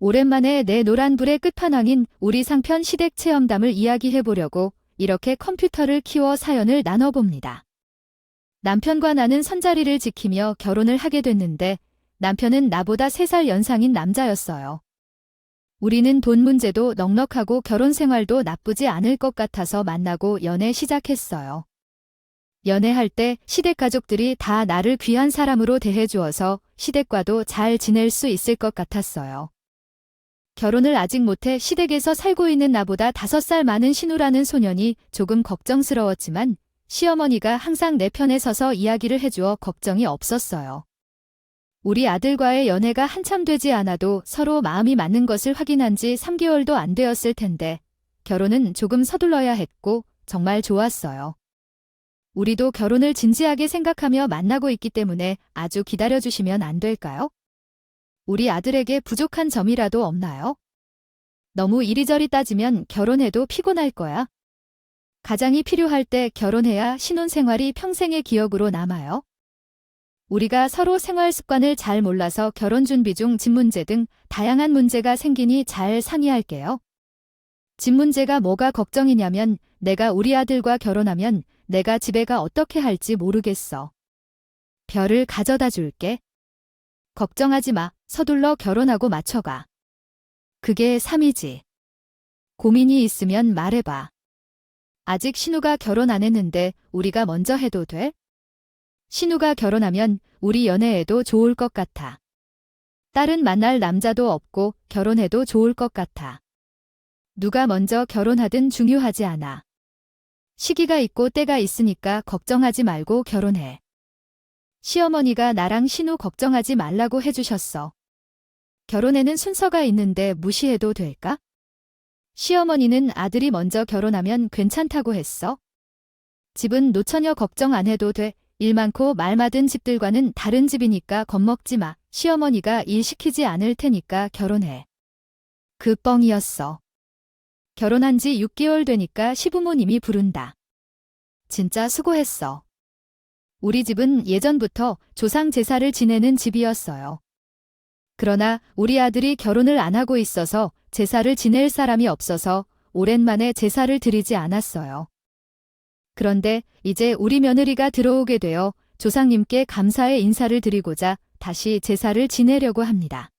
오랜만에 내 노란불의 끝판왕인 우리 상편 시댁 체험담을 이야기해보려고 이렇게 컴퓨터를 키워 사연을 나눠봅니다. 남편과 나는 선자리를 지키며 결혼을 하게 됐는데 남편은 나보다 3살 연상인 남자였어요. 우리는 돈 문제도 넉넉하고 결혼 생활도 나쁘지 않을 것 같아서 만나고 연애 시작했어요. 연애할 때 시댁 가족들이 다 나를 귀한 사람으로 대해주어서 시댁과도 잘 지낼 수 있을 것 같았어요. 결혼을 아직 못해 시댁에서 살고 있는 나보다 5살 많은 신우라는 소년이 조금 걱정스러웠지만 시어머니가 항상 내 편에 서서 이야기를 해주어 걱정이 없었어요. 우리 아들과의 연애가 한참 되지 않아도 서로 마음이 맞는 것을 확인한 지 3개월도 안 되었을 텐데 결혼은 조금 서둘러야 했고 정말 좋았어요. 우리도 결혼을 진지하게 생각하며 만나고 있기 때문에 아주 기다려주시면 안 될까요? 우리 아들에게 부족한 점이라도 없나요? 너무 이리저리 따지면 결혼해도 피곤할 거야. 가장이 필요할 때 결혼해야 신혼생활이 평생의 기억으로 남아요. 우리가 서로 생활 습관을 잘 몰라서 결혼 준비 중 집 문제 등 다양한 문제가 생기니 잘 상의할게요. 집 문제가 뭐가 걱정이냐면 내가 우리 아들과 결혼하면 내가 집에가 어떻게 할지 모르겠어. 별을 가져다 줄게. 걱정하지 마. 서둘러 결혼하고 맞춰가. 그게 3이지. 고민이 있으면 말해봐. 아직 신우가 결혼 안 했는데 우리가 먼저 해도 돼? 신우가 결혼하면 우리 연애에도 좋을 것 같아. 딸은 만날 남자도 없고 결혼해도 좋을 것 같아. 누가 먼저 결혼하든 중요하지 않아. 시기가 있고 때가 있으니까 걱정하지 말고 결혼해. 시어머니가 나랑 신우 걱정하지 말라고 해주셨어. 결혼에는 순서가 있는데 무시해도 될까? 시어머니는 아들이 먼저 결혼하면 괜찮다고 했어. 집은 노처녀 걱정 안 해도 돼. 일 많고 말 많은 집들과는 다른 집이니까 겁먹지 마. 시어머니가 일 시키지 않을 테니까 결혼해. 그 뻥이었어. 결혼한 지 6개월 되니까 시부모님이 부른다. 진짜 수고했어. 우리 집은 예전부터 조상 제사를 지내는 집이었어요. 그러나 우리 아들이 결혼을 안 하고 있어서 제사를 지낼 사람이 없어서 오랜만에 제사를 드리지 않았어요. 그런데 이제 우리 며느리가 들어오게 되어 조상님께 감사의 인사를 드리고자 다시 제사를 지내려고 합니다.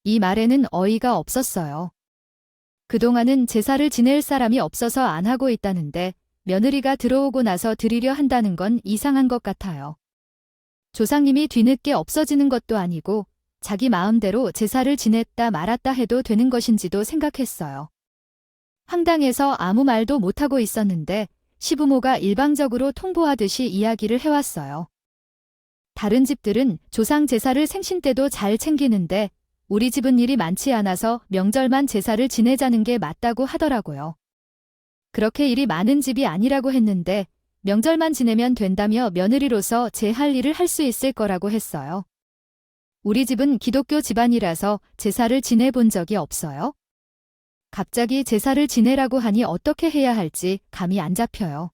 이 말에는 어이가 없었어요. 그동안은 제사를 지낼 사람이 없어서 안 하고 있다는데 며느리가 들어오고 나서 드리려 한다는 건 이상한 것 같아요. 조상님이 뒤늦게 없어지는 것도 아니고 자기 마음대로 제사를 지냈다 말았다 해도 되는 것인지도 생각했어요. 황당해서 아무 말도 못하고 있었는데 시부모가 일방적으로 통보하듯이 이야기를 해왔어요. 다른 집들은 조상 제사를 생신 때도 잘 챙기는데 우리 집은 일이 많지 않아서 명절만 제사를 지내자는 게 맞다고 하더라고요. 그렇게 일이 많은 집이 아니라고 했는데 명절만 지내면 된다며 며느리로서 제 할 일을 할 수 있을 거라고 했어요. 우리 집은 기독교 집안이라서 제사를 지내본 적이 없어요. 갑자기 제사를 지내라고 하니 어떻게 해야 할지 감이 안 잡혀요.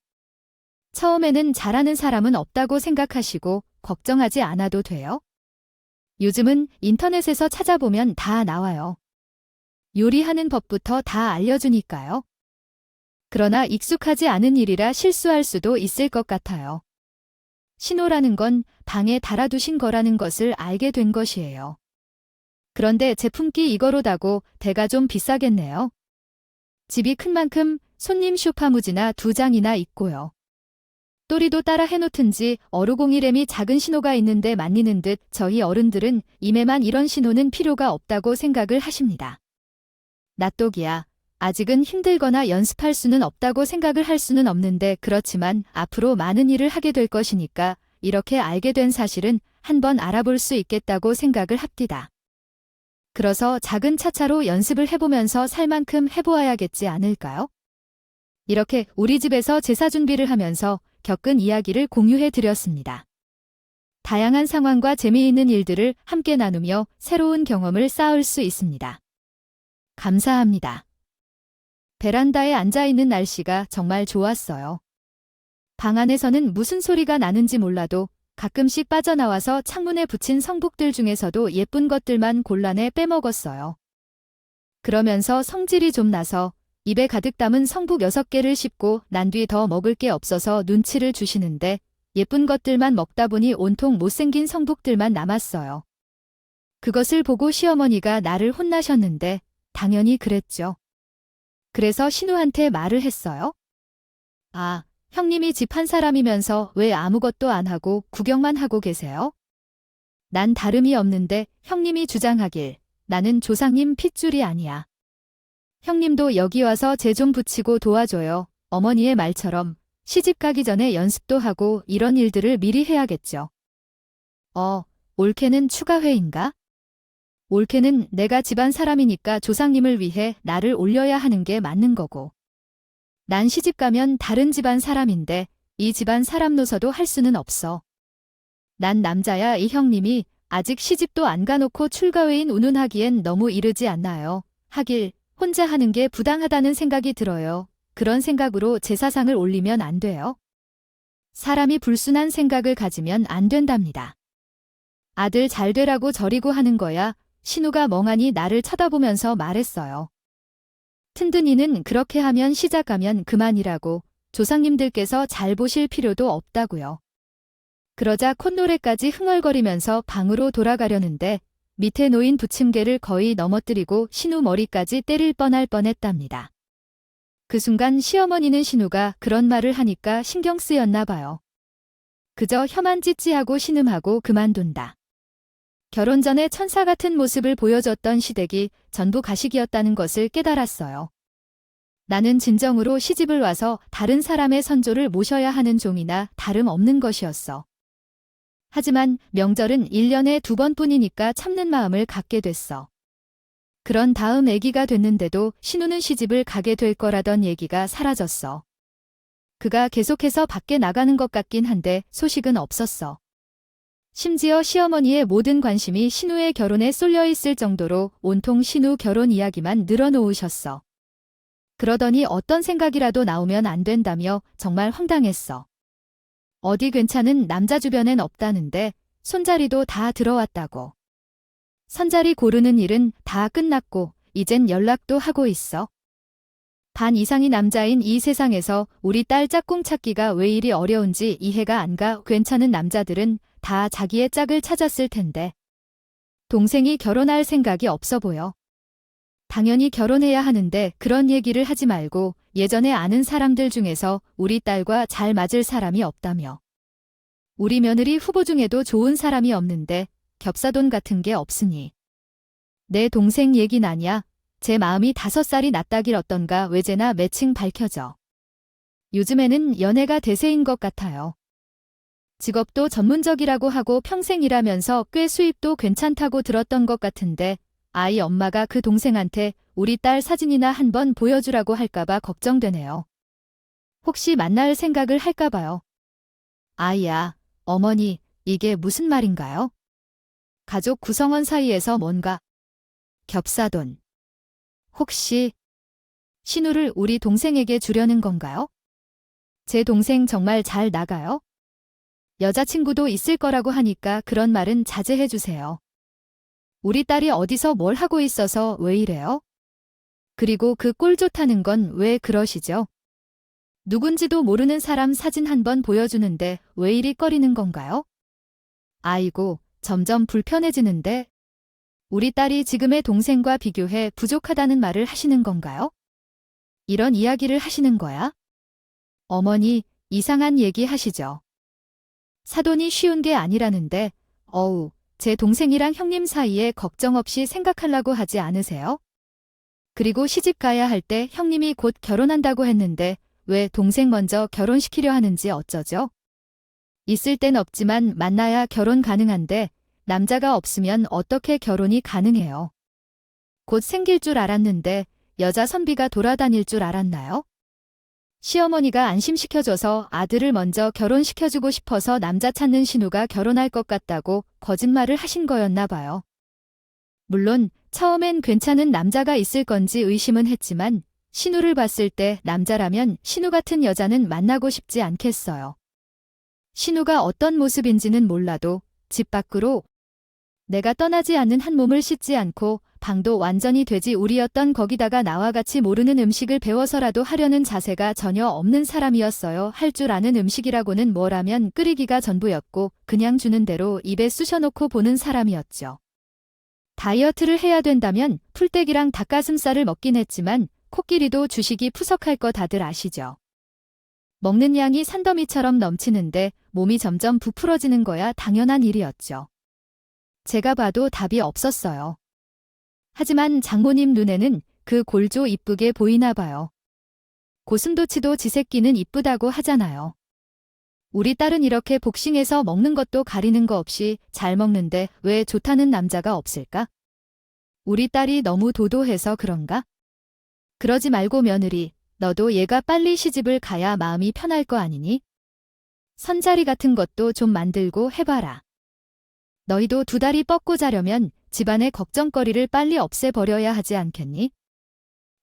처음에는 잘하는 사람은 없다고 생각하시고 걱정하지 않아도 돼요. 요즘은 인터넷에서 찾아보면 다 나와요. 요리하는 법부터 다 알려주니까요. 그러나 익숙하지 않은 일이라 실수할 수도 있을 것 같아요. 신호라는 건 방에 달아두신 거라는 것을 알게 된 것이에요. 그런데 제품기 이거로다고 대가 좀 비싸겠네요. 집이 큰 만큼 손님 쇼파무지나 2장이나 있고요. 또리도 따라 해놓든지 어루공이램이 작은 신호가 있는데 말리는 듯 저희 어른들은 임에만 이런 신호는 필요가 없다고 생각을 하십니다. 낫독이야. 아직은 힘들거나 연습할 수는 없다고 생각을 할 수는 없는데 그렇지만 앞으로 많은 일을 하게 될 것이니까 이렇게 알게 된 사실은 한번 알아볼 수 있겠다고 생각을 합디다. 그래서 작은 차차로 연습을 해보면서 살 만큼 해보아야겠지 않을까요? 이렇게 우리 집에서 제사 준비를 하면서 겪은 이야기를 공유해 드렸습니다. 다양한 상황과 재미있는 일들을 함께 나누며 새로운 경험을 쌓을 수 있습니다. 감사합니다. 베란다에 앉아있는 날씨가 정말 좋았어요. 방 안에서는 무슨 소리가 나는지 몰라도 가끔씩 빠져나와서 창문에 붙인 성북들 중에서도 예쁜 것들만 골라내 빼먹었어요. 그러면서 성질이 좀 나서 입에 가득 담은 성북 6개를 씹고 난 뒤 더 먹을 게 없어서 눈치를 주시는데 예쁜 것들만 먹다 보니 온통 못생긴 성북들만 남았어요. 그것을 보고 시어머니가 나를 혼나셨는데 당연히 그랬죠. 그래서 신우한테 말을 했어요. 아, 형님이 집 한 사람이면서 왜 아무것도 안 하고 구경만 하고 계세요? 난 다름이 없는데 형님이 주장하길 나는 조상님 핏줄이 아니야. 형님도 여기 와서 재 좀 붙이고 도와줘요. 어머니의 말처럼 시집 가기 전에 연습도 하고 이런 일들을 미리 해야겠죠. 올케는 추가회인가? 올케는 내가 집안 사람이니까 조상님을 위해 나를 올려야 하는 게 맞는 거고. 난 시집 가면 다른 집안 사람인데 이 집안 사람 노서도 할 수는 없어. 난 남자야. 이 형님이 아직 시집도 안 가놓고 출가회인 운운하기엔 너무 이르지 않나요? 하길 혼자 하는 게 부당하다는 생각이 들어요. 그런 생각으로 제사상을 올리면 안 돼요. 사람이 불순한 생각을 가지면 안 된답니다. 아들 잘 되라고 저리고 하는 거야. 신우가 멍하니 나를 쳐다보면서 말했어요. 튼튼이는 그렇게 하면 시작하면 그만이라고 조상님들께서 잘 보실 필요도 없다고요. 그러자 콧노래까지 흥얼거리면서 방으로 돌아가려는데 밑에 놓인 부침개를 거의 넘어뜨리고 신우 머리까지 때릴 뻔할 뻔했답니다. 그 순간 시어머니는 신우가 그런 말을 하니까 신경 쓰였나 봐요. 그저 혀만 찌찌하고 신음하고 그만둔다. 결혼 전에 천사 같은 모습을 보여줬던 시댁이 전부 가식이었다는 것을 깨달았어요. 나는 진정으로 시집을 와서 다른 사람의 선조를 모셔야 하는 종이나 다름없는 것이었어. 하지만 명절은 1년에 2번뿐이니까 참는 마음을 갖게 됐어. 그런 다음 아기가 됐는데도 신우는 시집을 가게 될 거라던 얘기가 사라졌어. 그가 계속해서 밖에 나가는 것 같긴 한데 소식은 없었어. 심지어 시어머니의 모든 관심이 신우의 결혼에 쏠려 있을 정도로 온통 신우 결혼 이야기만 늘어놓으셨어. 그러더니 어떤 생각이라도 나오면 안 된다며 정말 황당했어. 어디 괜찮은 남자 주변엔 없다는데 손자리도 다 들어왔다고. 선자리 고르는 일은 다 끝났고 이젠 연락도 하고 있어. 반 이상이 남자인 이 세상에서 우리 딸 짝꿍 찾기가 왜 이리 어려운지 이해가 안 가. 괜찮은 남자들은 다 자기의 짝을 찾았을 텐데. 동생이 결혼할 생각이 없어 보여. 당연히 결혼해야 하는데 그런 얘기를 하지 말고 예전에 아는 사람들 중에서 우리 딸과 잘 맞을 사람이 없다며. 우리 며느리 후보 중에도 좋은 사람이 없는데 겹사돈 같은 게 없으니. 내 동생 얘긴 아냐. 제 마음이 5살이 낫다길 어떤가 외제나 매칭 밝혀져. 요즘에는 연애가 대세인 것 같아요. 직업도 전문적이라고 하고 평생 일하면서 꽤 수입도 괜찮다고 들었던 것 같은데 아이 엄마가 그 동생한테 우리 딸 사진이나 한번 보여주라고 할까봐 걱정되네요. 혹시 만날 생각을 할까봐요. 아이야, 어머니, 이게 무슨 말인가요? 가족 구성원 사이에서 뭔가 겹사돈. 혹시 신우를 우리 동생에게 주려는 건가요? 제 동생 정말 잘 나가요? 여자친구도 있을 거라고 하니까 그런 말은 자제해 주세요. 우리 딸이 어디서 뭘 하고 있어서 왜 이래요? 그리고 그 꼴 좋다는 건 왜 그러시죠? 누군지도 모르는 사람 사진 한번 보여주는데 왜 이리 꺼리는 건가요? 아이고, 점점 불편해지는데 우리 딸이 지금의 동생과 비교해 부족하다는 말을 하시는 건가요? 이런 이야기를 하시는 거야? 어머니, 이상한 얘기 하시죠. 사돈이 쉬운 게 아니라는데, 제 동생이랑 형님 사이에 걱정 없이 생각하려고 하지 않으세요? 그리고 시집 가야 할 때 형님이 곧 결혼한다고 했는데 왜 동생 먼저 결혼시키려 하는지 어쩌죠? 있을 땐 없지만 만나야 결혼 가능한데 남자가 없으면 어떻게 결혼이 가능해요? 곧 생길 줄 알았는데 여자 선비가 돌아다닐 줄 알았나요? 시어머니가 안심시켜줘서 아들을 먼저 결혼시켜주고 싶어서 남자 찾는 신우가 결혼할 것 같다고 거짓말을 하신 거였나 봐요. 물론 처음엔 괜찮은 남자가 있을 건지 의심은 했지만 신우를 봤을 때 남자라면 신우 같은 여자는 만나고 싶지 않겠어요. 신우가 어떤 모습인지는 몰라도 집 밖으로 내가 떠나지 않는 한 몸을 씻지 않고 방도 완전히 돼지우리였던 거기다가 나와 같이 모르는 음식을 배워서라도 하려는 자세가 전혀 없는 사람이었어요. 할 줄 아는 음식이라고는 뭐라면 끓이기가 전부였고 그냥 주는 대로 입에 쑤셔놓고 보는 사람이었죠. 다이어트를 해야 된다면 풀떼기랑 닭가슴살을 먹긴 했지만 코끼리도 주식이 푸석할 거 다들 아시죠? 먹는 양이 산더미처럼 넘치는데 몸이 점점 부풀어지는 거야 당연한 일이었죠. 제가 봐도 답이 없었어요. 하지만 장모님 눈에는 그 골조 이쁘게 보이나 봐요. 고슴도치도 지 새끼는 이쁘다고 하잖아요. 우리 딸은 이렇게 복싱해서 먹는 것도 가리는 거 없이 잘 먹는데 왜 좋다는 남자가 없을까? 우리 딸이 너무 도도해서 그런가? 그러지 말고 며느리, 너도 얘가 빨리 시집을 가야 마음이 편할 거 아니니? 선자리 같은 것도 좀 만들고 해봐라. 너희도 두 다리 뻗고 자려면 집안의 걱정거리를 빨리 없애버려야 하지 않겠니?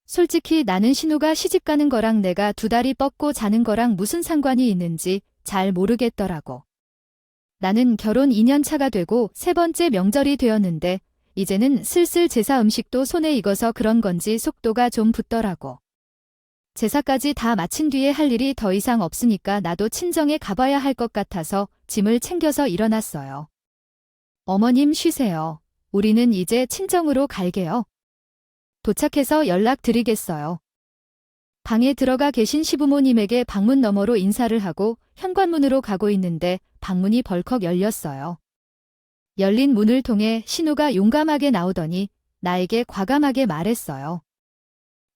솔직히 나는 신우가 시집가는 거랑 내가 두 다리 뻗고 자는 거랑 무슨 상관이 있는지 잘 모르겠더라고. 나는 결혼 2년 차가 되고 세 번째 명절이 되었는데 이제는 슬슬 제사 음식도 손에 익어서 그런 건지 속도가 좀 붙더라고. 제사까지 다 마친 뒤에 할 일이 더 이상 없으니까 나도 친정에 가봐야 할 것 같아서 짐을 챙겨서 일어났어요. 어머님 쉬세요. 우리는 이제 친정으로 갈게요. 도착해서 연락드리겠어요. 방에 들어가 계신 시부모님에게 방문 너머로 인사를 하고 현관문으로 가고 있는데 방문이 벌컥 열렸어요. 열린 문을 통해 신우가 용감하게 나오더니 나에게 과감하게 말했어요.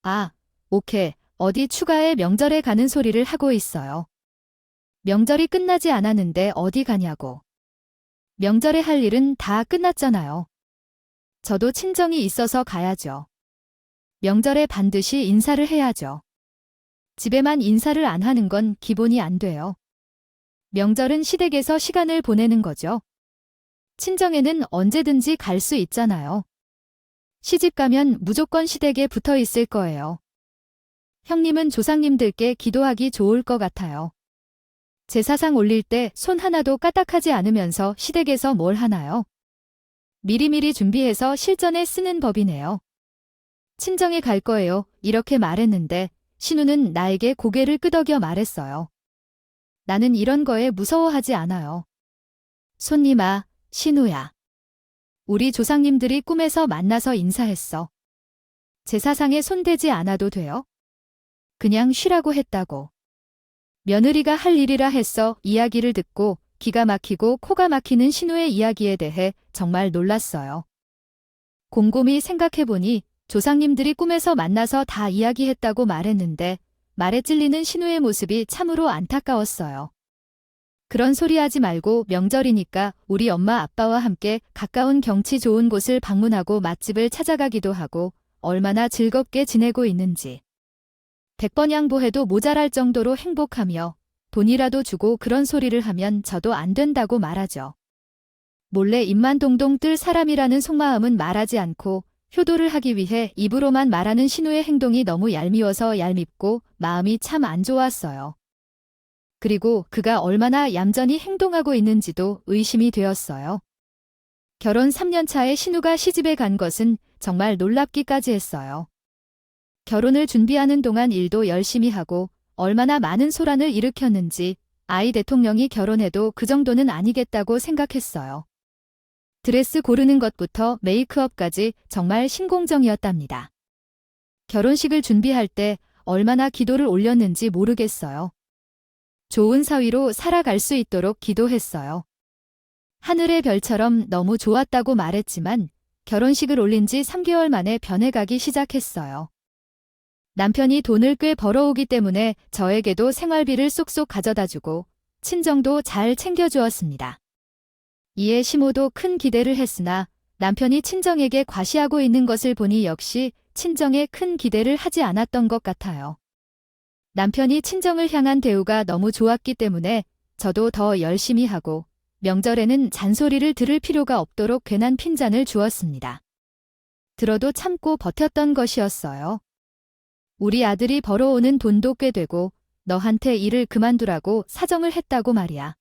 아, 오케이. 어디 추가해 명절에 가는 소리를 하고 있어요. 명절이 끝나지 않았는데 어디 가냐고. 명절에 할 일은 다 끝났잖아요. 저도 친정이 있어서 가야죠. 명절에 반드시 인사를 해야죠. 집에만 인사를 안 하는 건 기본이 안 돼요. 명절은 시댁에서 시간을 보내는 거죠. 친정에는 언제든지 갈 수 있잖아요. 시집 가면 무조건 시댁에 붙어 있을 거예요. 형님은 조상님들께 기도하기 좋을 것 같아요. 제사상 올릴 때 손 하나도 까딱하지 않으면서 시댁에서 뭘 하나요? 미리미리 준비해서 실전에 쓰는 법이네요. 친정에 갈 거예요. 이렇게 말했는데 신우는 나에게 고개를 끄덕여 말했어요. 나는 이런 거에 무서워하지 않아요. 손님아, 신우야. 우리 조상님들이 꿈에서 만나서 인사했어. 제사상에 손대지 않아도 돼요? 그냥 쉬라고 했다고. 며느리가 할 일이라 했어. 이야기를 듣고 기가 막히고 코가 막히는 신우의 이야기에 대해 정말 놀랐어요. 곰곰이 생각해보니 조상님들이 꿈에서 만나서 다 이야기했다고 말했는데 말에 찔리는 신우의 모습이 참으로 안타까웠어요. 그런 소리 하지 말고 명절이니까 우리 엄마 아빠와 함께 가까운 경치 좋은 곳을 방문하고 맛집을 찾아가기도 하고 얼마나 즐겁게 지내고 있는지. 100번 양보해도 모자랄 정도로 행복하며 돈이라도 주고 그런 소리를 하면 저도 안 된다고 말하죠. 몰래 입만 동동 뜰 사람이라는 속마음은 말하지 않고 효도를 하기 위해 입으로만 말하는 신우의 행동이 너무 얄미워서 얄밉고 마음이 참 안 좋았어요. 그리고 그가 얼마나 얌전히 행동하고 있는지도 의심이 되었어요. 결혼 3년 차에 신우가 시집에 간 것은 정말 놀랍기까지 했어요. 결혼을 준비하는 동안 일도 열심히 하고 얼마나 많은 소란을 일으켰는지 아이 대통령이 결혼해도 그 정도는 아니겠다고 생각했어요. 드레스 고르는 것부터 메이크업까지 정말 신공정이었답니다. 결혼식을 준비할 때 얼마나 기도를 올렸는지 모르겠어요. 좋은 사위로 살아갈 수 있도록 기도했어요. 하늘의 별처럼 너무 좋았다고 말했지만 결혼식을 올린 지 3개월 만에 변해가기 시작했어요. 남편이 돈을 꽤 벌어오기 때문에 저에게도 생활비를 쏙쏙 가져다주고 친정도 잘 챙겨주었습니다. 이에 시모도 큰 기대를 했으나 남편이 친정에게 과시하고 있는 것을 보니 역시 친정에 큰 기대를 하지 않았던 것 같아요. 남편이 친정을 향한 대우가 너무 좋았기 때문에 저도 더 열심히 하고 명절에는 잔소리를 들을 필요가 없도록 괜한 핀잔을 주었습니다. 들어도 참고 버텼던 것이었어요. 우리 아들이 벌어오는 돈도 꽤 되고 너한테 일을 그만두라고 사정을 했다고 말이야.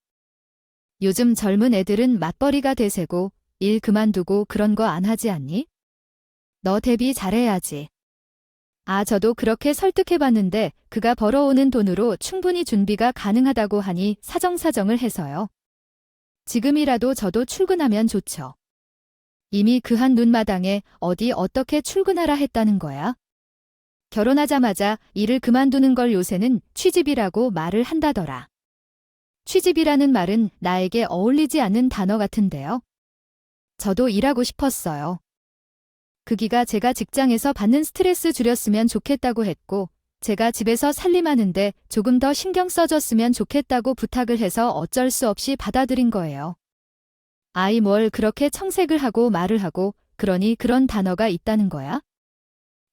요즘 젊은 애들은 맞벌이가 대세고 일 그만두고 그런 거 안 하지 않니? 너 대비 잘해야지. 아, 저도 그렇게 설득해봤는데 그가 벌어오는 돈으로 충분히 준비가 가능하다고 하니 사정사정을 해서요. 지금이라도 저도 출근하면 좋죠. 이미 그 한 눈마당에 어디 어떻게 출근하라 했다는 거야? 결혼하자마자 일을 그만두는 걸 요새는 취집이라고 말을 한다더라. 취집이라는 말은 나에게 어울리지 않는 단어 같은데요. 저도 일하고 싶었어요. 그기가 제가 직장에서 받는 스트레스 줄였으면 좋겠다고 했고, 제가 집에서 살림하는데 조금 더 신경 써줬으면 좋겠다고 부탁을 해서 어쩔 수 없이 받아들인 거예요. 아이 뭘 그렇게 청색을 하고 말을 하고, 그러니 그런 단어가 있다는 거야?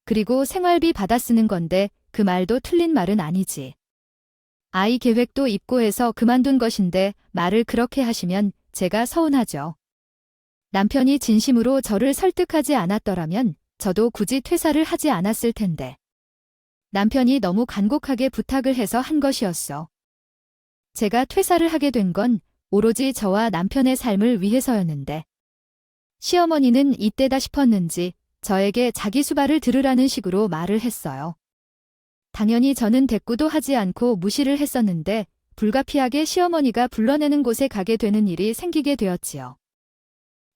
그리고 생활비 받아 쓰는 건데 그 말도 틀린 말은 아니지. 아이 계획도 입고해서 그만둔 것인데 말을 그렇게 하시면 제가 서운하죠. 남편이 진심으로 저를 설득하지 않았더라면 저도 굳이 퇴사를 하지 않았을 텐데. 남편이 너무 간곡하게 부탁을 해서 한 것이었어. 제가 퇴사를 하게 된 건 오로지 저와 남편의 삶을 위해서였는데. 시어머니는 이때다 싶었는지 저에게 자기 수발을 들으라는 식으로 말을 했어요. 당연히 저는 대꾸도 하지 않고 무시를 했었는데 불가피하게 시어머니가 불러내는 곳에 가게 되는 일이 생기게 되었지요.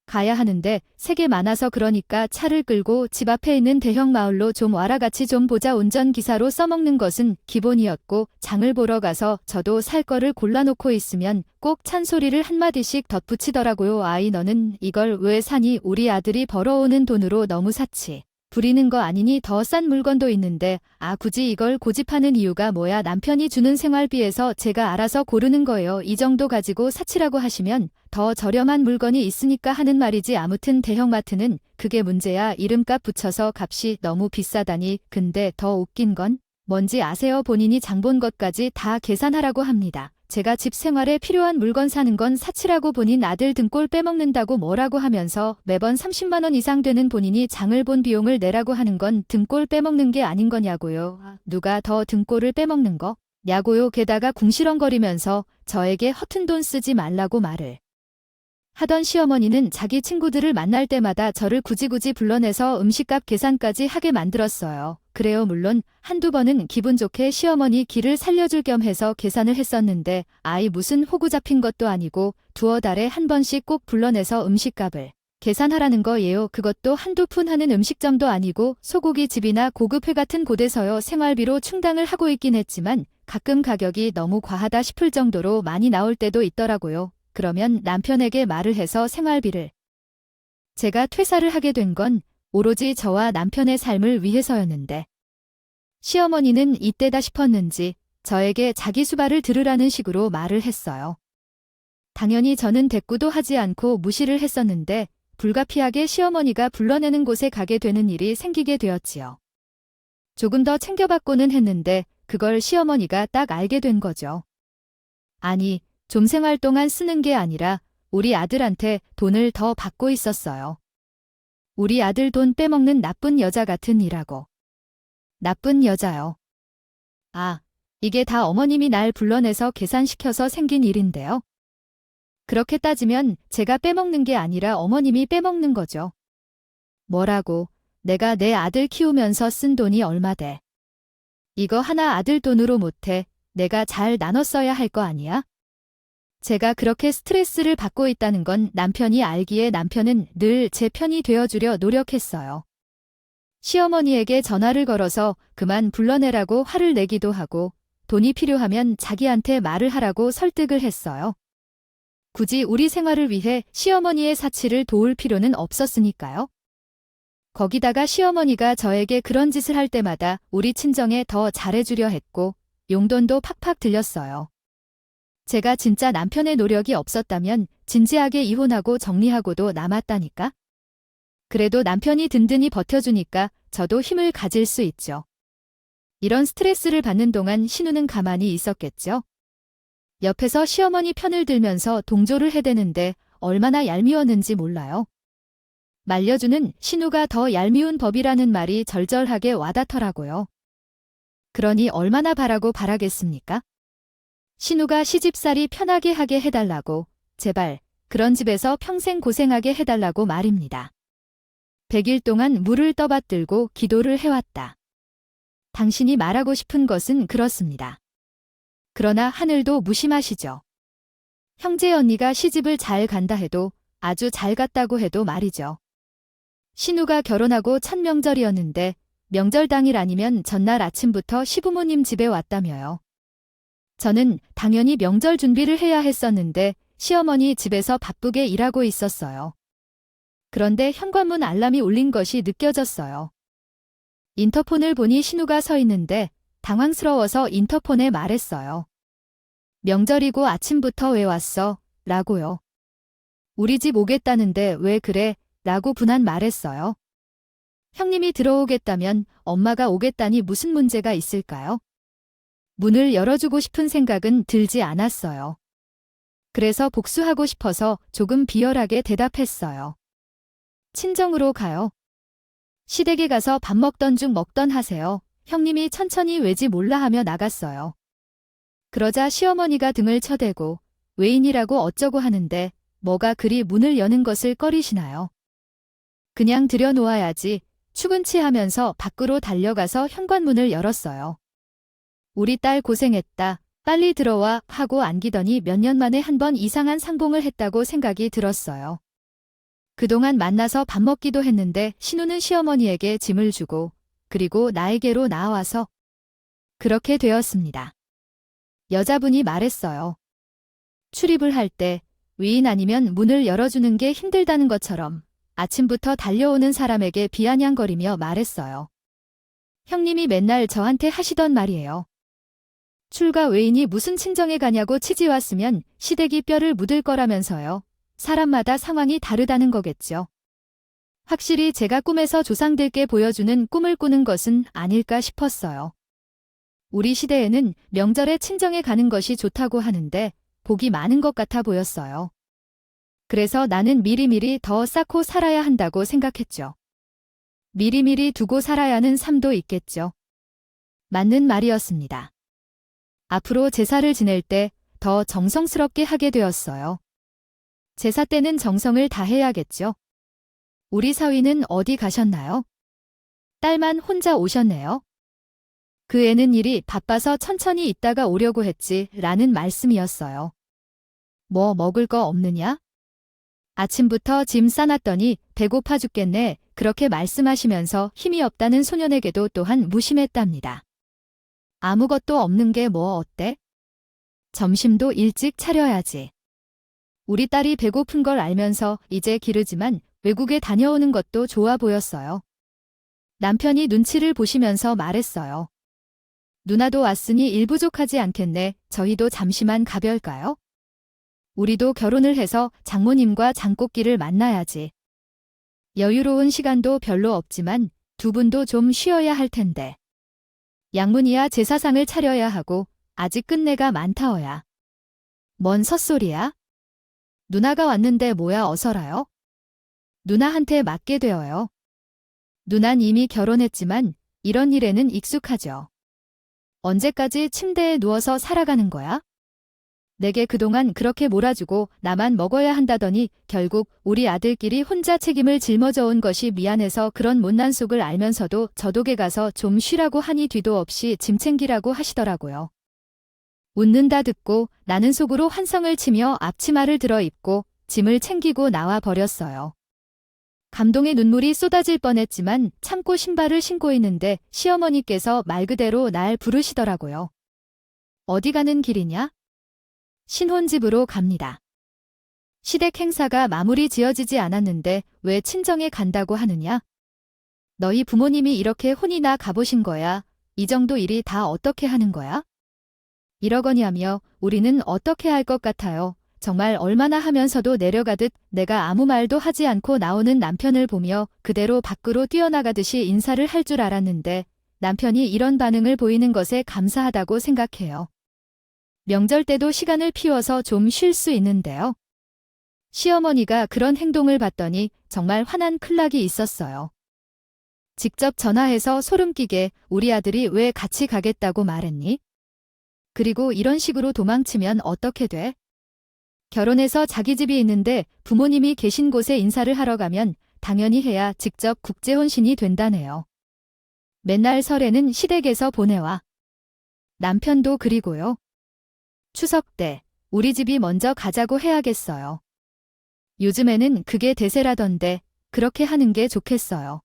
가야 하는데 색이 많아서 그러니까 차를 끌고 집 앞에 있는 대형 마을로 좀 와라 같이 좀 보자. 운전기사로 써먹는 것은 기본이었고 장을 보러 가서 저도 살 거를 골라놓고 있으면 꼭 찬소리를 한마디씩 덧붙이더라고요. 아이 너는 이걸 왜 사니? 우리 아들이 벌어오는 돈으로 너무 사치. 부리는 거 아니니 더 싼 물건도 있는데 아 굳이 이걸 고집하는 이유가 뭐야? 남편이 주는 생활비에서 제가 알아서 고르는 거예요. 이 정도 가지고 사치라고 하시면 더 저렴한 물건이 있으니까 하는 말이지. 아무튼 대형마트는 그게 문제야. 이름값 붙여서 값이 너무 비싸다니. 근데 더 웃긴 건 뭔지 아세요? 본인이 장 본 것까지 다 계산하라고 합니다. 제가 집 생활에 필요한 물건 사는 건 사치라고 본인 아들 등골 빼먹는다고 뭐라고 하면서 매번 30만 원 이상 되는 본인이 장을 본 비용을 내라고 하는 건 등골 빼먹는 게 아닌 거냐고요. 누가 더 등골을 빼먹는 거? 냐고요. 게다가 궁시렁거리면서 저에게 허튼 돈 쓰지 말라고 말을 하던 시어머니는 자기 친구들을 만날 때마다 저를 굳이 불러내서 음식값 계산까지 하게 만들었어요. 그래요. 물론 한두 번은 기분 좋게 시어머니 길을 살려줄 겸 해서 계산을 했었는데 아이 무슨 호구 잡힌 것도 아니고 두어 달에 한 번씩 꼭 불러내서 음식값을 계산하라는 거예요. 그것도 한두 푼 하는 음식점도 아니고 소고기 집이나 고급 회 같은 곳에서요. 생활비로 충당을 하고 있긴 했지만 가끔 가격이 너무 과하다 싶을 정도로 많이 나올 때도 있더라고요. 그러면 남편에게 말을 해서 생활비를 제가 퇴사를 하게 된 건 오로지 저와 남편의 삶을 위해서였는데 시어머니는 이때다 싶었는지 저에게 자기 수발을 들으라는 식으로 말을 했어요. 당연히 저는 대꾸도 하지 않고 무시를 했었는데 불가피하게 시어머니가 불러내는 곳에 가게 되는 일이 생기게 되었지요. 조금 더 챙겨받고는 했는데 그걸 시어머니가 딱 알게 된 거죠. 아니, 좀 생활 동안 쓰는 게 아니라 우리 아들한테 돈을 더 받고 있었어요. 우리 아들 돈 빼먹는 나쁜 여자 같은 이라고. 나쁜 여자요. 아, 이게 다 어머님이 날 불러내서 계산시켜서 생긴 일인데요. 그렇게 따지면 제가 빼먹는 게 아니라 어머님이 빼먹는 거죠. 뭐라고? 내가 내 아들 키우면서 쓴 돈이 얼마대? 이거 하나 아들 돈으로 못해. 내가 잘 나눠 써야 할 거 아니야? 제가 그렇게 스트레스를 받고 있다는 건 남편이 알기에 남편은 늘 제 편이 되어주려 노력했어요. 시어머니에게 전화를 걸어서 그만 불러내라고 화를 내기도 하고 돈이 필요하면 자기한테 말을 하라고 설득을 했어요. 굳이 우리 생활을 위해 시어머니의 사치를 도울 필요는 없었으니까요. 거기다가 시어머니가 저에게 그런 짓을 할 때마다 우리 친정에 더 잘해주려 했고 용돈도 팍팍 들렸어요. 제가 진짜 남편의 노력이 없었다면 진지하게 이혼하고 정리하고도 남았다니까? 그래도 남편이 든든히 버텨주니까 저도 힘을 가질 수 있죠. 이런 스트레스를 받는 동안 신우는 가만히 있었겠죠? 옆에서 시어머니 편을 들면서 동조를 해대는데 얼마나 얄미웠는지 몰라요. 말려주는 신우가 더 얄미운 법이라는 말이 절절하게 와닿더라고요. 그러니 얼마나 바라고 바라겠습니까? 신우가 시집살이 편하게 하게 해달라고, 제발 그런 집에서 평생 고생하게 해달라고 말입니다. 100일 동안 물을 떠받들고 기도를 해왔다. 당신이 말하고 싶은 것은 그렇습니다. 그러나 하늘도 무심하시죠. 형제 언니가 시집을 잘 간다 해도 아주 잘 갔다고 해도 말이죠. 신우가 결혼하고 첫 명절이었는데 명절 당일 아니면 전날 아침부터 시부모님 집에 왔다며요. 저는 당연히 명절 준비를 해야 했었는데 시어머니 집에서 바쁘게 일하고 있었어요. 그런데 현관문 알람이 울린 것이 느껴졌어요. 인터폰을 보니 신우가 서 있는데 당황스러워서 인터폰에 말했어요. 명절이고 아침부터 왜 왔어? 라고요. 우리 집 오겠다는데 왜 그래? 라고 분한 말했어요. 형님이 들어오겠다면 엄마가 오겠다니 무슨 문제가 있을까요? 문을 열어주고 싶은 생각은 들지 않았어요. 그래서 복수하고 싶어서 조금 비열하게 대답했어요. 친정으로 가요. 시댁에 가서 밥 먹던 중 먹던 하세요. 형님이 천천히 왜지 몰라 하며 나갔어요. 그러자 시어머니가 등을 쳐대고 외인이라고 어쩌고 하는데 뭐가 그리 문을 여는 것을 꺼리시나요? 그냥 들여놓아야지. 추근치 하면서 밖으로 달려가서 현관문을 열었어요. 우리 딸 고생했다. 빨리 들어와 하고 안기더니 몇 년 만에 한 번 이상한 상봉을 했다고 생각이 들었어요. 그동안 만나서 밥 먹기도 했는데 신우는 시어머니에게 짐을 주고 그리고 나에게로 나와서 그렇게 되었습니다. 여자분이 말했어요. 출입을 할 때 위인 아니면 문을 열어주는 게 힘들다는 것처럼 아침부터 달려오는 사람에게 비아냥거리며 말했어요. 형님이 맨날 저한테 하시던 말이에요. 출가 외인이 무슨 친정에 가냐고 치지왔으면 시댁이 뼈를 묻을 거라면서요. 사람마다 상황이 다르다는 거겠죠. 확실히 제가 꿈에서 조상들께 보여주는 꿈을 꾸는 것은 아닐까 싶었어요. 우리 시대에는 명절에 친정에 가는 것이 좋다고 하는데 복이 많은 것 같아 보였어요. 그래서 나는 미리미리 더 쌓고 살아야 한다고 생각했죠. 미리미리 두고 살아야 하는 삶도 있겠죠. 맞는 말이었습니다. 앞으로 제사를 지낼 때 더 정성스럽게 하게 되었어요. 제사 때는 정성을 다해야겠죠. 우리 사위는 어디 가셨나요? 딸만 혼자 오셨네요. 그 애는 일이 바빠서 천천히 있다가 오려고 했지 라는 말씀이었어요. 뭐 먹을 거 없느냐? 아침부터 짐 싸놨더니 배고파 죽겠네. 그렇게 말씀하시면서 힘이 없다는 소년에게도 또한 무심했답니다. 아무것도 없는 게 뭐 어때? 점심도 일찍 차려야지. 우리 딸이 배고픈 걸 알면서 이제 기르지만 외국에 다녀오는 것도 좋아 보였어요. 남편이 눈치를 보시면서 말했어요. 누나도 왔으니 일 부족하지 않겠네. 저희도 잠시만 가별까요? 우리도 결혼을 해서 장모님과 장꽃길을 만나야지. 여유로운 시간도 별로 없지만 두 분도 좀 쉬어야 할 텐데. 양문이야 제사상을 차려야 하고 아직 끝내가 많다어야. 뭔 헛소리야? 누나가 왔는데 뭐야 어서라요? 누나한테 맡게 되어요. 누난 이미 결혼했지만 이런 일에는 익숙하죠. 언제까지 침대에 누워서 살아가는 거야? 내게 그동안 그렇게 몰아주고 나만 먹어야 한다더니 결국 우리 아들끼리 혼자 책임을 짊어져 온 것이 미안해서 그런 못난 속을 알면서도 저독에 가서 좀 쉬라고 하니 뒤도 없이 짐 챙기라고 하시더라고요. 웃는다 듣고 나는 속으로 환성을 치며 앞치마를 들어 입고 짐을 챙기고 나와 버렸어요. 감동의 눈물이 쏟아질 뻔했지만 참고 신발을 신고 있는데 시어머니께서 말 그대로 날 부르시더라고요. 어디 가는 길이냐? 신혼집으로 갑니다. 시댁 행사가 마무리 지어지지 않았는데 왜 친정에 간다고 하느냐? 너희 부모님이 이렇게 혼이나 가보신 거야? 이 정도 일이 다 어떻게 하는 거야? 이러거니 하며 우리는 어떻게 할 것 같아요. 정말 얼마나 하면서도 내려가듯 내가 아무 말도 하지 않고 나오는 남편을 보며 그대로 밖으로 뛰어나가듯이 인사를 할 줄 알았는데 남편이 이런 반응을 보이는 것에 감사하다고 생각해요. 명절 때도 시간을 피워서 좀 쉴 수 있는데요. 시어머니가 그런 행동을 봤더니 정말 화난 클락이 있었어요. 직접 전화해서 소름 끼게 우리 아들이 왜 같이 가겠다고 말했니? 그리고 이런 식으로 도망치면 어떻게 돼? 결혼해서 자기 집이 있는데 부모님이 계신 곳에 인사를 하러 가면 당연히 해야 직접 국제혼신이 된다네요. 맨날 설에는 시댁에서 보내와. 남편도 그리고요. 추석 때 우리 집이 먼저 가자고 해야겠어요. 요즘에는 그게 대세라던데 그렇게 하는 게 좋겠어요.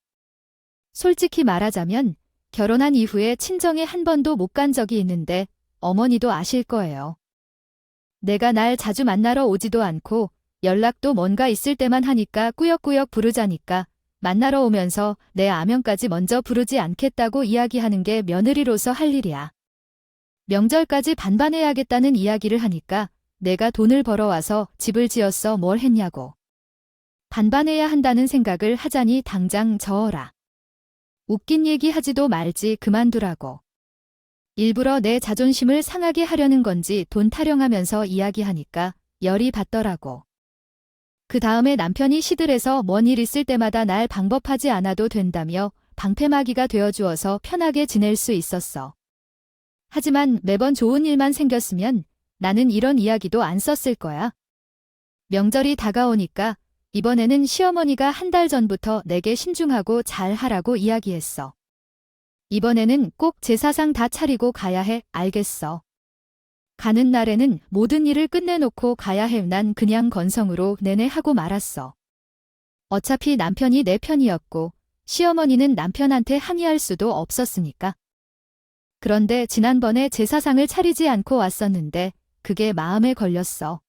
솔직히 말하자면 결혼한 이후에 친정에 한 번도 못 간 적이 있는데 어머니도 아실 거예요. 내가 날 자주 만나러 오지도 않고 연락도 뭔가 있을 때만 하니까 꾸역꾸역 부르자니까 만나러 오면서 내 아명까지 먼저 부르지 않겠다고 이야기하는 게 며느리로서 할 일이야. 명절까지 반반해야겠다는 이야기를 하니까 내가 돈을 벌어와서 집을 지었어 뭘 했냐고. 반반해야 한다는 생각을 하자니 당장 저어라. 웃긴 얘기 하지도 말지 그만두라고. 일부러 내 자존심을 상하게 하려는 건지 돈 타령하면서 이야기하니까 열이 받더라고. 그 다음에 남편이 시들해서 뭔 일 있을 때마다 날 방법하지 않아도 된다며 방패막이가 되어주어서 편하게 지낼 수 있었어. 하지만 매번 좋은 일만 생겼으면 나는 이런 이야기도 안 썼을 거야. 명절이 다가오니까 이번에는 시어머니가 한 달 전부터 내게 신중하고 잘 하라고 이야기했어. 이번에는 꼭 제사상 다 차리고 가야 해, 알겠어. 가는 날에는 모든 일을 끝내놓고 가야 해. 난 그냥 건성으로 내내 하고 말았어. 어차피 남편이 내 편이었고 시어머니는 남편한테 항의할 수도 없었으니까. 그런데 지난번에 제사상을 차리지 않고 왔었는데 그게 마음에 걸렸어.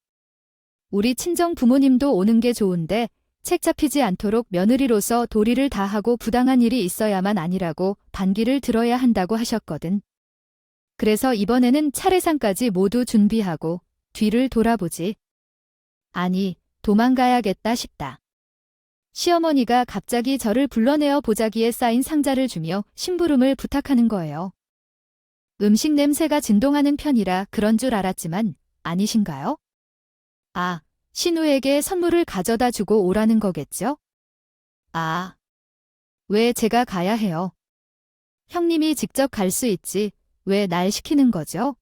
우리 친정 부모님도 오는 게 좋은데 책 잡히지 않도록 며느리로서 도리를 다하고 부당한 일이 있어야만 아니라고 반기를 들어야 한다고 하셨거든. 그래서 이번에는 차례상까지 모두 준비하고 뒤를 돌아보지. 아니, 도망가야겠다 싶다. 시어머니가 갑자기 저를 불러내어 보자기에 쌓인 상자를 주며 심부름을 부탁하는 거예요. 음식 냄새가 진동하는 편이라 그런 줄 알았지만 아니신가요? 아, 신우에게 선물을 가져다 주고 오라는 거겠죠? 아, 왜 제가 가야 해요? 형님이 직접 갈 수 있지. 왜 날 시키는 거죠?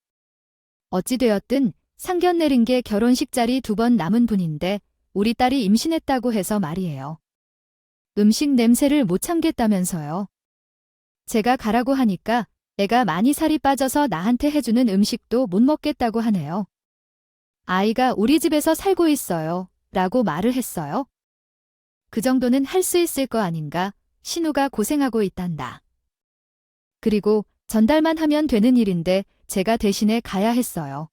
어찌되었든 상견 내린 게 결혼식 자리 2번 남은 분인데 우리 딸이 임신했다고 해서 말이에요. 음식 냄새를 못 참겠다면서요. 제가 가라고 하니까 애가 많이 살이 빠져서 나한테 해주는 음식도 못 먹겠다고 하네요. 아이가 우리 집에서 살고 있어요. 라고 말을 했어요. 그 정도는 할 수 있을 거 아닌가. 신우가 고생하고 있단다. 그리고 전달만 하면 되는 일인데 제가 대신에 가야 했어요.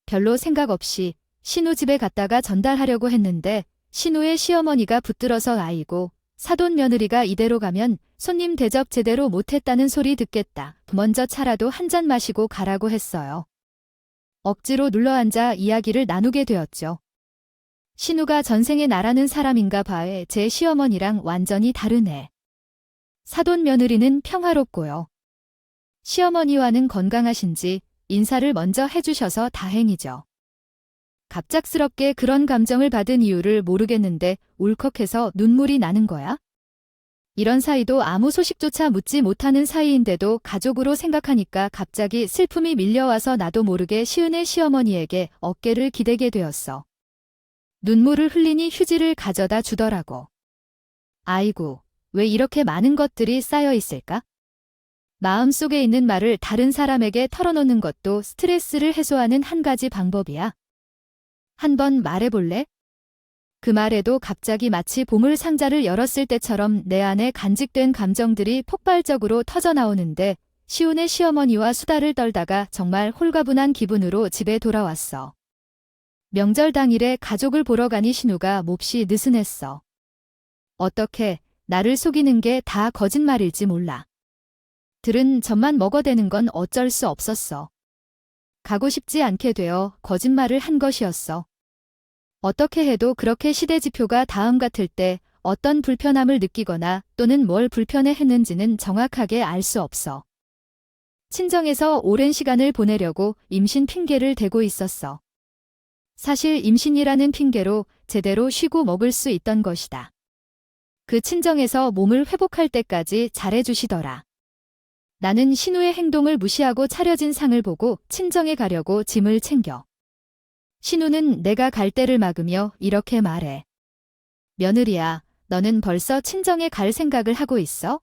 별로 생각 없이 신우 집에 갔다가 전달하려고 했는데 신우의 시어머니가 붙들어서 아이고 사돈 며느리가 이대로 가면 손님 대접 제대로 못했다는 소리 듣겠다. 먼저 차라도 한 잔 마시고 가라고 했어요. 억지로 눌러앉아 이야기를 나누게 되었죠. 신우가 전생에 나라는 사람인가 봐에 제 시어머니랑 완전히 다르네. 사돈 며느리는 평화롭고요. 시어머니와는 건강하신지 인사를 먼저 해주셔서 다행이죠. 갑작스럽게 그런 감정을 받은 이유를 모르겠는데 울컥해서 눈물이 나는 거야? 이런 사이도 아무 소식조차 묻지 못하는 사이인데도 가족으로 생각하니까 갑자기 슬픔이 밀려와서 나도 모르게 시은의 시어머니에게 어깨를 기대게 되었어. 눈물을 흘리니 휴지를 가져다 주더라고. 아이고, 왜 이렇게 많은 것들이 쌓여 있을까? 마음속에 있는 말을 다른 사람에게 털어놓는 것도 스트레스를 해소하는 한 가지 방법이야. 한번 말해볼래? 그 말에도 갑자기 마치 보물 상자를 열었을 때처럼 내 안에 간직된 감정들이 폭발적으로 터져나오는데 시온의 시어머니와 수다를 떨다가 정말 홀가분한 기분으로 집에 돌아왔어. 명절 당일에 가족을 보러 가니 신우가 몹시 느슨했어. 어떻게 나를 속이는 게 다 거짓말일지 몰라. 들은 젖만 먹어대는 건 어쩔 수 없었어. 가고 싶지 않게 되어 거짓말을 한 것이었어. 어떻게 해도 그렇게 시대지표가 다음 같을 때 어떤 불편함을 느끼거나 또는 뭘 불편해했는지는 정확하게 알 수 없어. 친정에서 오랜 시간을 보내려고 임신 핑계를 대고 있었어. 사실 임신이라는 핑계로 제대로 쉬고 먹을 수 있던 것이다. 그 친정에서 몸을 회복할 때까지 잘해주시더라. 나는 신우의 행동을 무시하고 차려진 상을 보고 친정에 가려고 짐을 챙겨. 신우는 내가 갈 때를 막으며 이렇게 말해. 며느리야, 너는 벌써 친정에 갈 생각을 하고 있어?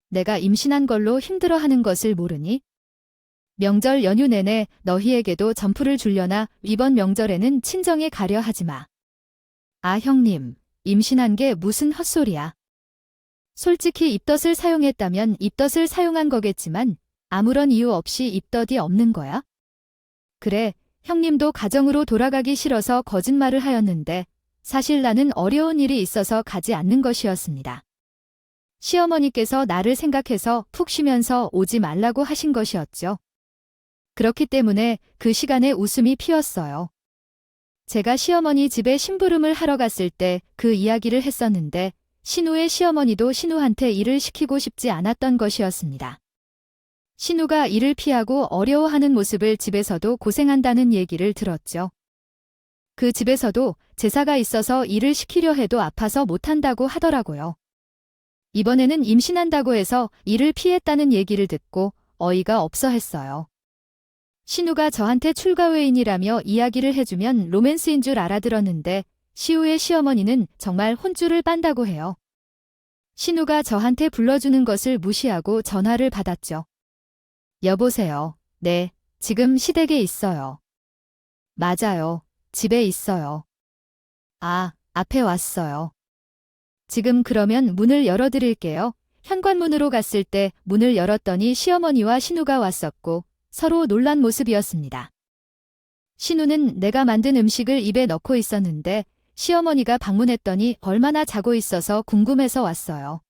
내가 임신한 걸로 힘들어하는 것을 모르니? 명절 연휴 내내 너희에게도 점프를 주려나 이번 명절에는 친정에 가려 하지 마. 아, 형님, 임신한 게 무슨 헛소리야. 솔직히 입덧을 사용했다면 입덧을 사용한 거겠지만 아무런 이유 없이 입덧이 없는 거야? 그래, 형님도 가정으로 돌아가기 싫어서 거짓말을 하였는데 사실 나는 어려운 일이 있어서 가지 않는 것이었습니다. 시어머니께서 나를 생각해서 푹 쉬면서 오지 말라고 하신 것이었죠. 그렇기 때문에 그 시간에 웃음이 피었어요. 제가 시어머니 집에 심부름을 하러 갔을 때 그 이야기를 했었는데 신우의 시어머니도 신우한테 일을 시키고 싶지 않았던 것이었습니다. 신우가 일을 피하고 어려워하는 모습을 집에서도 고생한다는 얘기를 들었죠. 그 집에서도 제사가 있어서 일을 시키려 해도 아파서 못한다고 하더라고요. 이번에는 임신한다고 해서 일을 피했다는 얘기를 듣고 어이가 없어 했어요. 신우가 저한테 출가회인이라며 이야기를 해주면 로맨스인 줄 알아들었는데 시우의 시어머니는 정말 혼쭐을 빤다고 해요. 신우가 저한테 불러주는 것을 무시하고 전화를 받았죠. 여보세요. 네, 지금 시댁에 있어요. 맞아요. 집에 있어요. 아, 앞에 왔어요. 지금 그러면 문을 열어드릴게요. 현관문으로 갔을 때 문을 열었더니 시어머니와 신우가 왔었고 서로 놀란 모습이었습니다. 신우는 내가 만든 음식을 입에 넣고 있었는데 시어머니가 방문했더니 얼마나 자고 있어서 궁금해서 왔어요.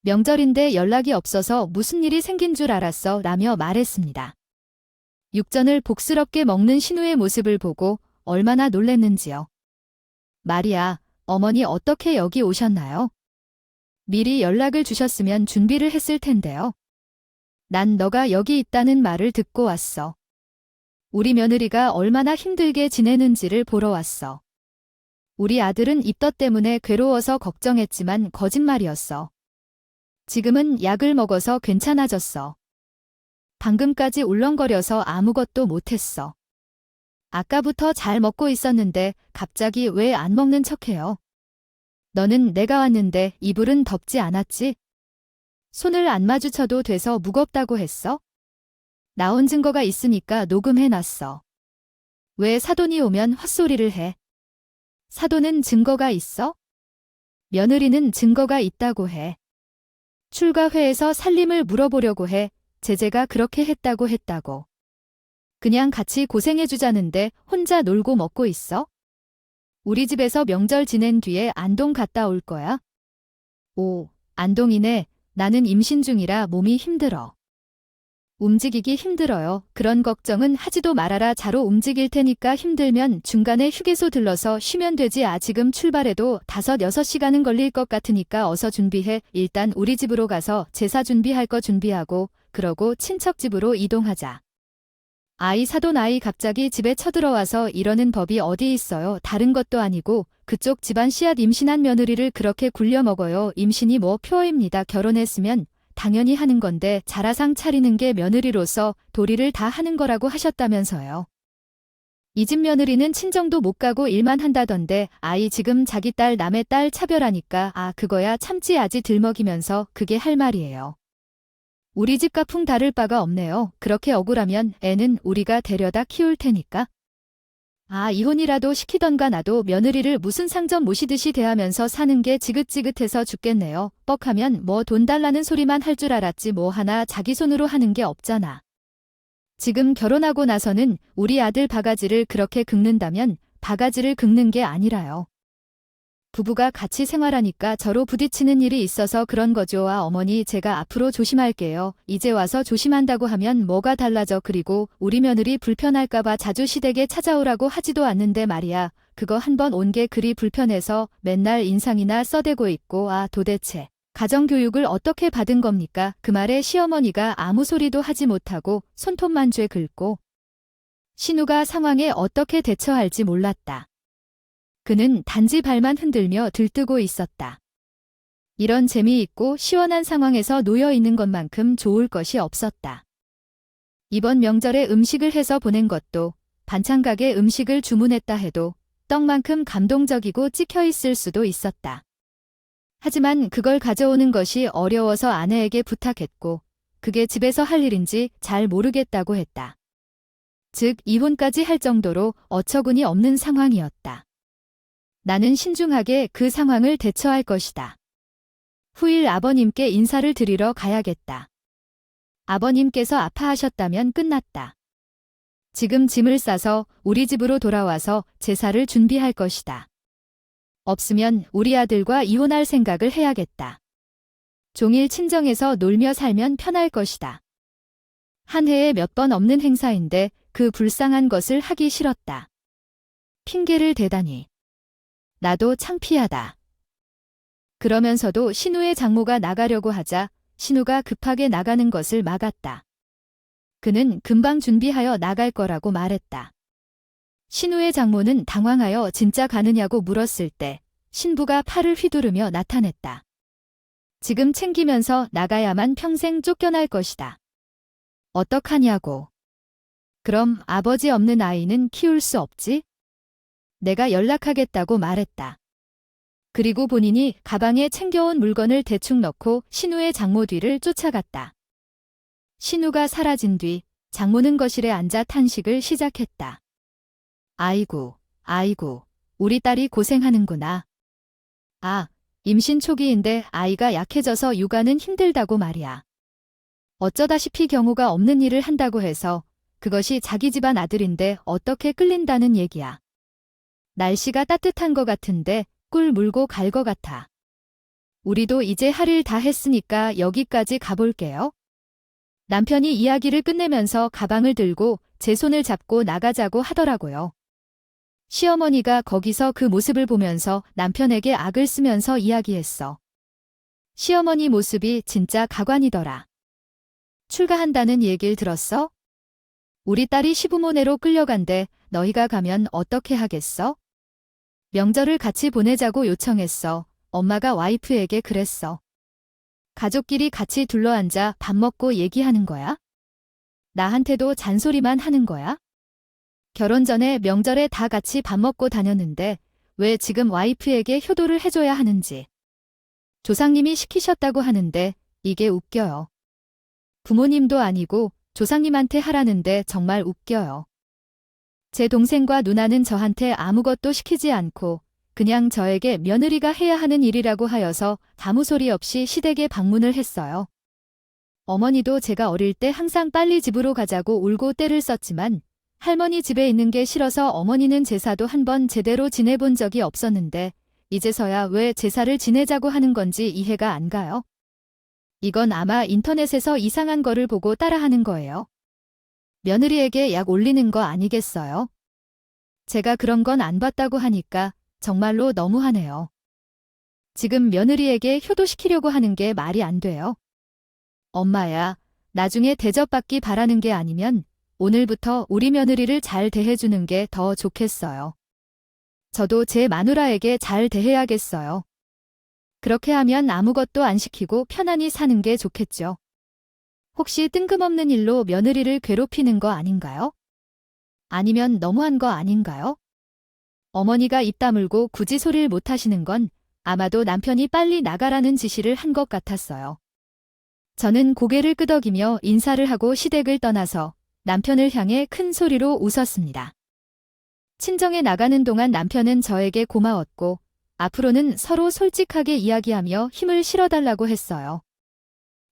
명절인데 연락이 없어서 무슨 일이 생긴 줄 알았어 라며 말했습니다. 육전을 복스럽게 먹는 신우의 모습을 보고 얼마나 놀랬는지요. 마리아, 어머니 어떻게 여기 오셨나요? 미리 연락을 주셨으면 준비를 했을 텐데요. 난 너가 여기 있다는 말을 듣고 왔어. 우리 며느리가 얼마나 힘들게 지내는지를 보러 왔어. 우리 아들은 입덧 때문에 괴로워서 걱정했지만 거짓말이었어. 지금은 약을 먹어서 괜찮아졌어. 방금까지 울렁거려서 아무것도 못했어. 아까부터 잘 먹고 있었는데 갑자기 왜 안 먹는 척해요? 너는 내가 왔는데 이불은 덮지 않았지? 손을 안 마주쳐도 돼서 무겁다고 했어? 나온 증거가 있으니까 녹음해놨어. 왜 사돈이 오면 헛소리를 해? 사돈은 증거가 있어? 며느리는 증거가 있다고 해. 출가회에서 살림을 물어보려고 해. 제재가 그렇게 했다고. 그냥 같이 고생해주자는데 혼자 놀고 먹고 있어? 우리 집에서 명절 지낸 뒤에 안동 갔다 올 거야? 오, 안동이네. 나는 임신 중이라 몸이 힘들어. 움직이기 힘들어요. 그런 걱정은 하지도 말아라. 자로 움직일 테니까 힘들면 중간에 휴게소 들러서 쉬면 되지. 지금 출발해도 5, 6시간은 걸릴 것 같으니까 어서 준비해. 일단 우리 집으로 가서 제사 준비할 거 준비하고 그러고 친척 집으로 이동하자. 아이 사돈 아이 갑자기 집에 쳐들어와서 이러는 법이 어디 있어요. 다른 것도 아니고 그쪽 집안 씨앗 임신한 며느리를 그렇게 굴려 먹어요. 임신이 뭐 표입니다. 결혼했으면 당연히 하는 건데 자라상 차리는 게 며느리로서 도리를 다 하는 거라고 하셨다면서요. 이 집 며느리는 친정도 못 가고 일만 한다던데 아이 지금 자기 딸 남의 딸 차별하니까 그거야 참지 들먹이면서 그게 할 말이에요. 우리 집 가풍 다를 바가 없네요. 그렇게 억울하면 애는 우리가 데려다 키울 테니까. 이혼이라도 시키던가. 나도 며느리를 무슨 상점 모시듯이 대하면서 사는 게 지긋지긋해서 죽겠네요. 뻑하면 뭐 돈 달라는 소리만 할 줄 알았지 뭐 하나 자기 손으로 하는 게 없잖아. 지금 결혼하고 나서는 우리 아들 바가지를 그렇게 긁는다면 바가지를 긁는 게 아니라요. 부부가 같이 생활하니까 저로 부딪히는 일이 있어서 그런 거죠. 어머니 제가 앞으로 조심할게요. 이제 와서 조심한다고 하면 뭐가 달라져. 그리고 우리 며느리 불편할까봐 자주 시댁에 찾아오라고 하지도 않는데 말이야. 그거 한 번 온 게 그리 불편해서 맨날 인상이나 써대고 있고. 도대체 가정교육을 어떻게 받은 겁니까? 그 말에 시어머니가 아무 소리도 하지 못하고 손톱만 쥐 긁고. 신우가 상황에 어떻게 대처할지 몰랐다. 그는 단지 발만 흔들며 들뜨고 있었다. 이런 재미있고 시원한 상황에서 놓여 있는 것만큼 좋을 것이 없었다. 이번 명절에 음식을 해서 보낸 것도 반찬가게 음식을 주문했다 해도 떡만큼 감동적이고 찍혀 있을 수도 있었다. 하지만 그걸 가져오는 것이 어려워서 아내에게 부탁했고 그게 집에서 할 일인지 잘 모르겠다고 했다. 즉 이혼까지 할 정도로 어처구니 없는 상황이었다. 나는 신중하게 그 상황을 대처할 것이다. 후일 아버님께 인사를 드리러 가야겠다. 아버님께서 아파하셨다면 끝났다. 지금 짐을 싸서 우리 집으로 돌아와서 제사를 준비할 것이다. 없으면 우리 아들과 이혼할 생각을 해야겠다. 종일 친정에서 놀며 살면 편할 것이다. 한 해에 몇 번 없는 행사인데 그 불쌍한 것을 하기 싫었다. 핑계를 대다니. 나도 창피하다. 그러면서도 신우의 장모가 나가려고 하자 신우가 급하게 나가는 것을 막았다. 그는 금방 준비하여 나갈 거라고 말했다. 신우의 장모는 당황하여 진짜 가느냐고 물었을 때 신부가 팔을 휘두르며 나타냈다. 지금 챙기면서 나가야만 평생 쫓겨날 것이다. 어떡하냐고. 그럼 아버지 없는 아이는 키울 수 없지? 내가 연락하겠다고 말했다. 그리고 본인이 가방에 챙겨온 물건을 대충 넣고 신우의 장모 뒤를 쫓아갔다. 신우가 사라진 뒤 장모는 거실에 앉아 탄식을 시작했다. 아이고, 아이고, 우리 딸이 고생하는구나. 아, 임신 초기인데 아이가 약해져서 육아는 힘들다고 말이야. 어쩌다시피 경우가 없는 일을 한다고 해서 그것이 자기 집안 아들인데 어떻게 끌린다는 얘기야. 날씨가 따뜻한 것 같은데 꿀 물고 갈 것 같아. 우리도 이제 할 일 다 했으니까 여기까지 가볼게요. 남편이 이야기를 끝내면서 가방을 들고 제 손을 잡고 나가자고 하더라고요. 시어머니가 거기서 그 모습을 보면서 남편에게 악을 쓰면서 이야기했어. 시어머니 모습이 진짜 가관이더라. 출가한다는 얘길 들었어? 우리 딸이 시부모네로 끌려간대 너희가 가면 어떻게 하겠어? 명절을 같이 보내자고 요청했어. 엄마가 와이프에게 그랬어. 가족끼리 같이 둘러앉아 밥 먹고 얘기하는 거야? 나한테도 잔소리만 하는 거야? 결혼 전에 명절에 다 같이 밥 먹고 다녔는데 왜 지금 와이프에게 효도를 해줘야 하는지. 조상님이 시키셨다고 하는데 이게 웃겨요. 부모님도 아니고 조상님한테 하라는데 정말 웃겨요. 제 동생과 누나는 저한테 아무것도 시키지 않고 그냥 저에게 며느리가 해야 하는 일이라고 하여서 아무 소리 없이 시댁에 방문을 했어요. 어머니도 제가 어릴 때 항상 빨리 집으로 가자고 울고 떼를 썼지만 할머니 집에 있는 게 싫어서 어머니는 제사도 한 번 제대로 지내본 적이 없었는데 이제서야 왜 제사를 지내자고 하는 건지 이해가 안 가요. 이건 아마 인터넷에서 이상한 거를 보고 따라하는 거예요. 며느리에게 약 올리는 거 아니겠어요? 제가 그런 건 안 봤다고 하니까 정말로 너무하네요. 지금 며느리에게 효도시키려고 하는 게 말이 안 돼요. 엄마야, 나중에 대접받기 바라는 게 아니면 오늘부터 우리 며느리를 잘 대해주는 게 더 좋겠어요. 저도 제 마누라에게 잘 대해야겠어요. 그렇게 하면 아무것도 안 시키고 편안히 사는 게 좋겠죠. 혹시 뜬금없는 일로 며느리를 괴롭히는 거 아닌가요? 아니면 너무한 거 아닌가요? 어머니가 입 다물고 굳이 소리를 못 하시는 건 아마도 남편이 빨리 나가라는 지시를 한 것 같았어요. 저는 고개를 끄덕이며 인사를 하고 시댁을 떠나서 남편을 향해 큰 소리로 웃었습니다. 친정에 나가는 동안 남편은 저에게 고마웠고 앞으로는 서로 솔직하게 이야기하며 힘을 실어달라고 했어요.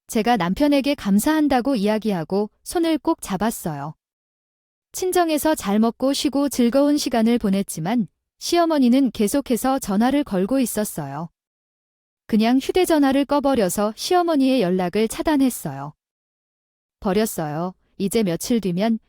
제가 남편에게 감사한다고 이야기하고 손을 꼭 잡았어요. 친정에서 잘 먹고 쉬고 즐거운 시간을 보냈지만 시어머니는 계속해서 전화를 걸고 있었어요. 그냥 휴대전화를 꺼버려서 시어머니의 연락을 차단했어요. 버렸어요. 이제 며칠 뒤면